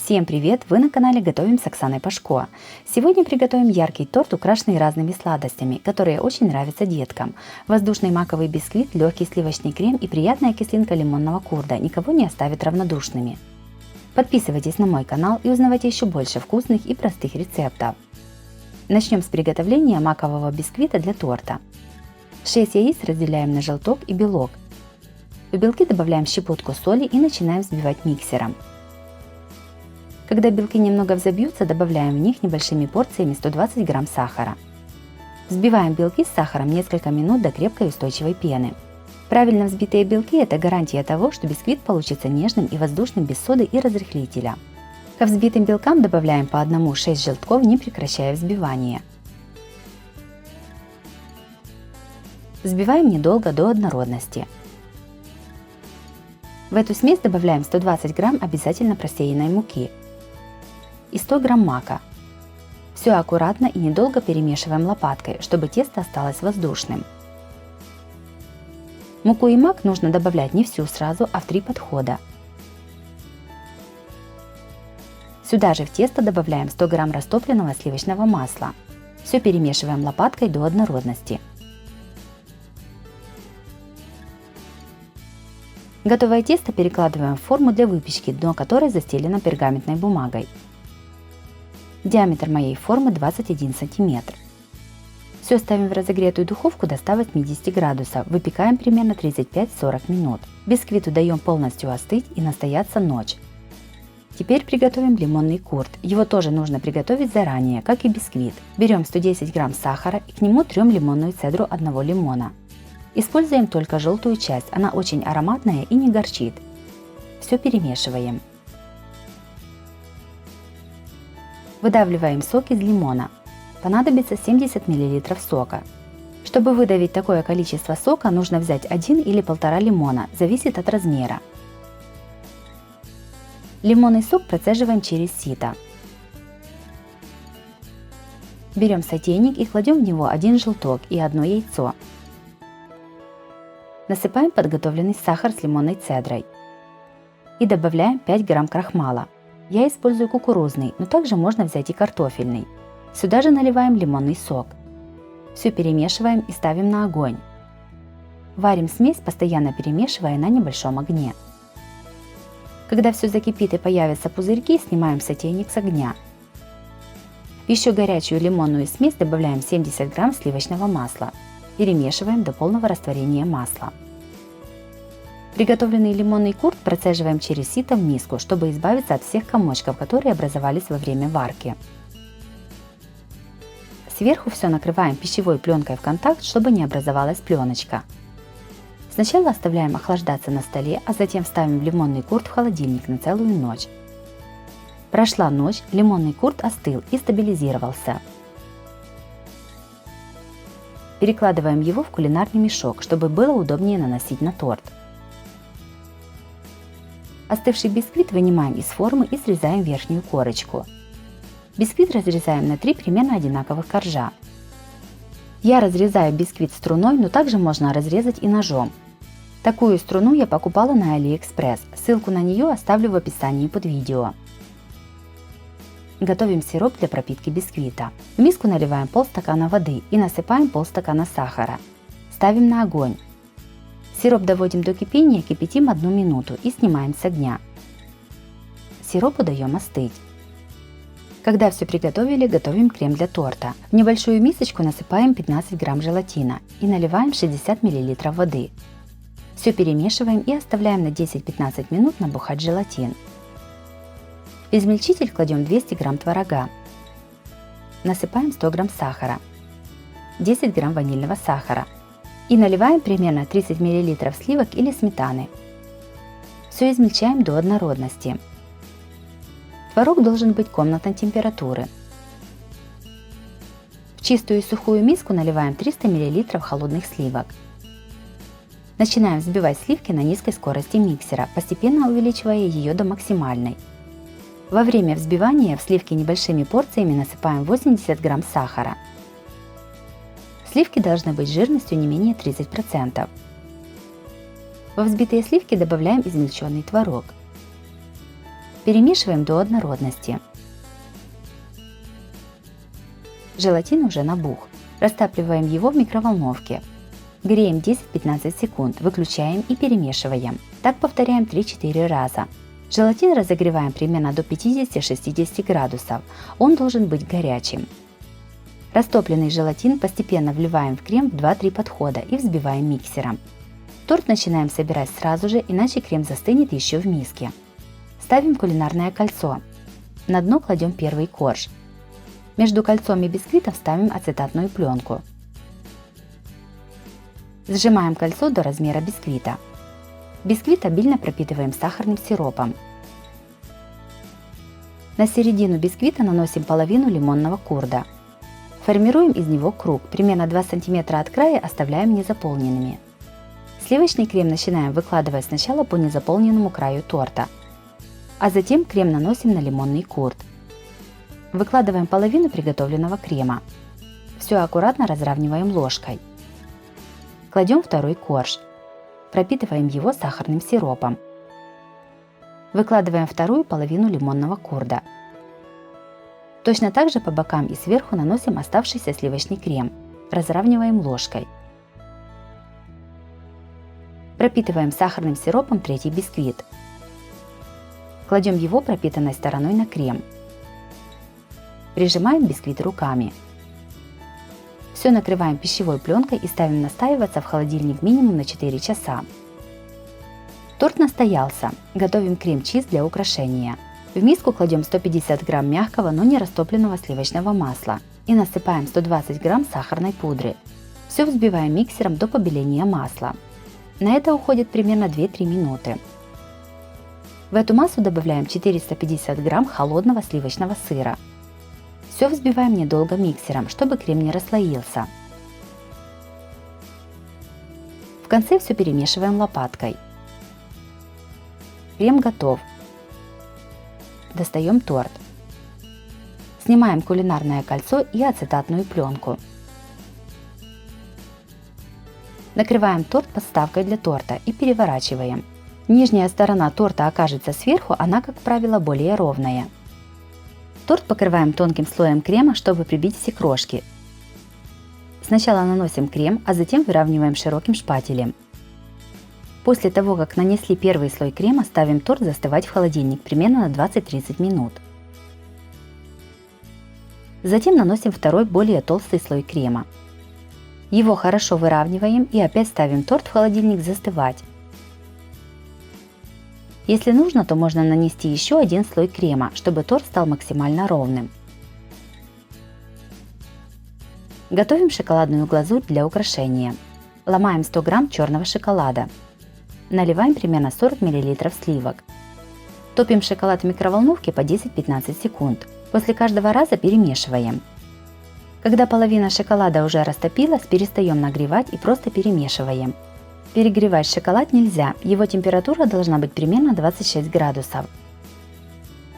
Всем привет! Вы на канале Готовим с Оксаной Пашко. Сегодня приготовим яркий торт, украшенный разными сладостями, которые очень нравятся деткам. Воздушный маковый бисквит, легкий сливочный крем и приятная кислинка лимонного курда никого не оставят равнодушными. Подписывайтесь на мой канал и узнавайте еще больше вкусных и простых рецептов. Начнем с приготовления макового бисквита для торта. 6 яиц разделяем на желток и белок. В белки добавляем щепотку соли и начинаем взбивать миксером. Когда белки немного взобьются, добавляем в них небольшими порциями 120 грамм сахара. Взбиваем белки с сахаром несколько минут до крепкой устойчивой пены. Правильно взбитые белки – это гарантия того, что бисквит получится нежным и воздушным без соды и разрыхлителя. Ко взбитым белкам добавляем по 1-6 желтков, не прекращая взбивание. Взбиваем недолго до однородности. В эту смесь добавляем 120 грамм обязательно просеянной муки и 100 грамм мака. Все аккуратно и недолго перемешиваем лопаткой, чтобы тесто осталось воздушным. Муку и мак нужно добавлять не всю сразу, а в 3 подхода. Сюда же в тесто добавляем 100 грамм растопленного сливочного масла. Все перемешиваем лопаткой до однородности. Готовое тесто перекладываем в форму для выпечки, дно которой застелено пергаментной бумагой. Диаметр моей формы 21 см. Все ставим в разогретую духовку до 180 градусов, выпекаем примерно 35-40 минут. Бисквиту даем полностью остыть и настояться ночь. Теперь приготовим лимонный курд. Его тоже нужно приготовить заранее, как и бисквит. Берем 110 грамм сахара и к нему трем лимонную цедру одного лимона. Используем только желтую часть, она очень ароматная и не горчит. Все перемешиваем. Выдавливаем сок из лимона. Понадобится 70 мл сока. Чтобы выдавить такое количество сока, нужно взять 1 или 1,5 лимона, зависит от размера. Лимонный сок процеживаем через сито. Берем сотейник и кладем в него 1 желток и 1 яйцо. Насыпаем подготовленный сахар с лимонной цедрой. И добавляем 5 грамм крахмала. Я использую кукурузный, но также можно взять и картофельный. Сюда же наливаем лимонный сок. Все перемешиваем и ставим на огонь. Варим смесь, постоянно перемешивая на небольшом огне. Когда все закипит и появятся пузырьки, снимаем сотейник с огня. В еще горячую лимонную смесь добавляем 70 грамм сливочного масла. Перемешиваем до полного растворения масла. Приготовленный лимонный курд процеживаем через сито в миску, чтобы избавиться от всех комочков, которые образовались во время варки. Сверху все накрываем пищевой пленкой в контакт, чтобы не образовалась пленочка. Сначала оставляем охлаждаться на столе, а затем ставим лимонный курд в холодильник на целую ночь. Прошла ночь, лимонный курд остыл и стабилизировался. Перекладываем его в кулинарный мешок, чтобы было удобнее наносить на торт. Остывший бисквит вынимаем из формы и срезаем верхнюю корочку. Бисквит разрезаем на 3 примерно одинаковых коржа. Я разрезаю бисквит струной, но также можно разрезать и ножом. Такую струну я покупала на AliExpress, ссылку на нее оставлю в описании под видео. Готовим сироп для пропитки бисквита. В миску наливаем полстакана воды и насыпаем полстакана сахара. Ставим на огонь. Сироп доводим до кипения, кипятим 1 минуту и снимаем с огня. Сиропу даем остыть. Когда все приготовили, готовим крем для торта. В небольшую мисочку насыпаем 15 грамм желатина и наливаем 60 мл воды. Все перемешиваем и оставляем на 10-15 минут набухать желатин. В измельчитель кладем 200 грамм творога. Насыпаем 100 грамм сахара, 10 грамм ванильного сахара и наливаем примерно 30 мл сливок или сметаны. Все измельчаем до однородности. Творог должен быть комнатной температуры. В чистую и сухую миску наливаем 300 мл холодных сливок. Начинаем взбивать сливки на низкой скорости миксера, постепенно увеличивая ее до максимальной. Во время взбивания в сливки небольшими порциями насыпаем 80 грамм сахара. Сливки должны быть жирностью не менее 30%. Во взбитые сливки добавляем измельченный творог. Перемешиваем до однородности. Желатин уже набух. Растапливаем его в микроволновке. Греем 10-15 секунд, выключаем и перемешиваем. Так повторяем 3-4 раза. Желатин разогреваем примерно до 50-60 градусов. Он должен быть горячим. Растопленный желатин постепенно вливаем в крем в 2-3 подхода и взбиваем миксером. Торт начинаем собирать сразу же, иначе крем застынет еще в миске. Ставим кулинарное кольцо. На дно кладем первый корж. Между кольцом и бисквитом ставим ацетатную пленку. Сжимаем кольцо до размера бисквита. Бисквит обильно пропитываем сахарным сиропом. На середину бисквита наносим половину лимонного курда. Формируем из него круг, примерно 2 см от края оставляем незаполненными. Сливочный крем начинаем выкладывать сначала по незаполненному краю торта, а затем крем наносим на лимонный курд. Выкладываем половину приготовленного крема. Все аккуратно разравниваем ложкой. Кладем второй корж. Пропитываем его сахарным сиропом. Выкладываем вторую половину лимонного курда. Точно так же по бокам и сверху наносим оставшийся сливочный крем. Разравниваем ложкой. Пропитываем сахарным сиропом третий бисквит. Кладем его пропитанной стороной на крем. Прижимаем бисквит руками. Все накрываем пищевой пленкой и ставим настаиваться в холодильник минимум на 4 часа. Торт настоялся. Готовим крем-чиз для украшения. В миску кладем 150 грамм мягкого, но не растопленного сливочного масла и насыпаем 120 грамм сахарной пудры. Все взбиваем миксером до побеления масла. На это уходит примерно 2-3 минуты. В эту массу добавляем 450 грамм холодного сливочного сыра. Все взбиваем недолго миксером, чтобы крем не расслоился. В конце все перемешиваем лопаткой. Крем готов. Достаем торт. Снимаем кулинарное кольцо и ацетатную пленку. Накрываем торт подставкой для торта и переворачиваем. Нижняя сторона торта окажется сверху, она, как правило, более ровная. Торт покрываем тонким слоем крема, чтобы прибить все крошки. Сначала наносим крем, а затем выравниваем широким шпателем. После того, как нанесли первый слой крема, ставим торт застывать в холодильник примерно на 20-30 минут. Затем наносим второй, более толстый слой крема. Его хорошо выравниваем и опять ставим торт в холодильник застывать. Если нужно, то можно нанести еще один слой крема, чтобы торт стал максимально ровным. Готовим шоколадную глазурь для украшения. Ломаем 100 грамм черного шоколада. Наливаем примерно 40 мл сливок. Топим шоколад в микроволновке по 10-15 секунд. После каждого раза перемешиваем. Когда половина шоколада уже растопилась, перестаем нагревать и просто перемешиваем. Перегревать шоколад нельзя, его температура должна быть примерно 26 градусов.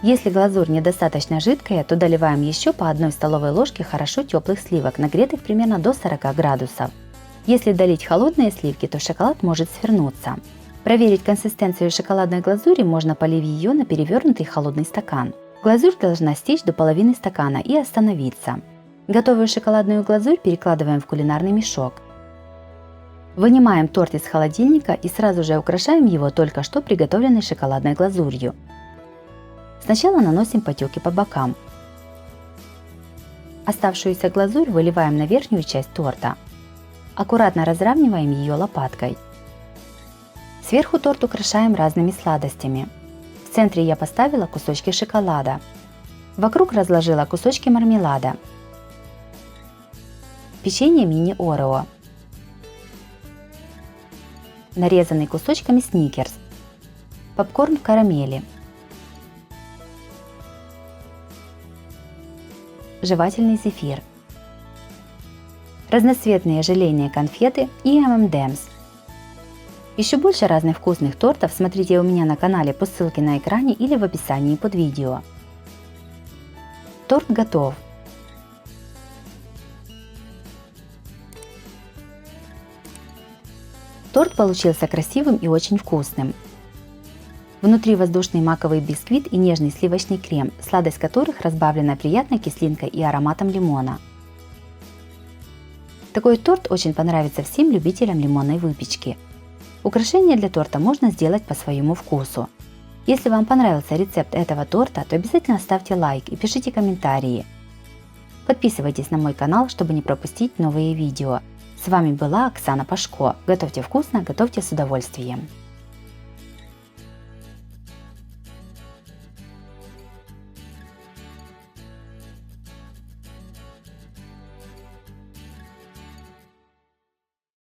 Если глазурь недостаточно жидкая, то доливаем еще по 1 столовой ложке хорошо теплых сливок, нагретых примерно до 40 градусов. Если долить холодные сливки, то шоколад может свернуться. Проверить консистенцию шоколадной глазури можно, полив ее на перевернутый холодный стакан. Глазурь должна стечь до половины стакана и остановиться. Готовую шоколадную глазурь перекладываем в кулинарный мешок. Вынимаем торт из холодильника и сразу же украшаем его только что приготовленной шоколадной глазурью. Сначала наносим потеки по бокам. Оставшуюся глазурь выливаем на верхнюю часть торта. Аккуратно разравниваем ее лопаткой. Сверху торт украшаем разными сладостями. В центре я поставила кусочки шоколада. Вокруг разложила кусочки мармелада. Печенье мини-орео. Нарезанный кусочками сникерс. Попкорн в карамели. Жевательный зефир. Разноцветные желейные конфеты и M&M's. Еще больше разных вкусных тортов смотрите у меня на канале по ссылке на экране или в описании под видео. Торт готов. Торт получился красивым и очень вкусным. Внутри воздушный маковый бисквит и нежный сливочный крем, сладость которых разбавлена приятной кислинкой и ароматом лимона. Такой торт очень понравится всем любителям лимонной выпечки. Украшения для торта можно сделать по своему вкусу. Если вам понравился рецепт этого торта, то обязательно ставьте лайк и пишите комментарии. Подписывайтесь на мой канал, чтобы не пропустить новые видео. С вами была Оксана Пашко. Готовьте вкусно, готовьте с удовольствием.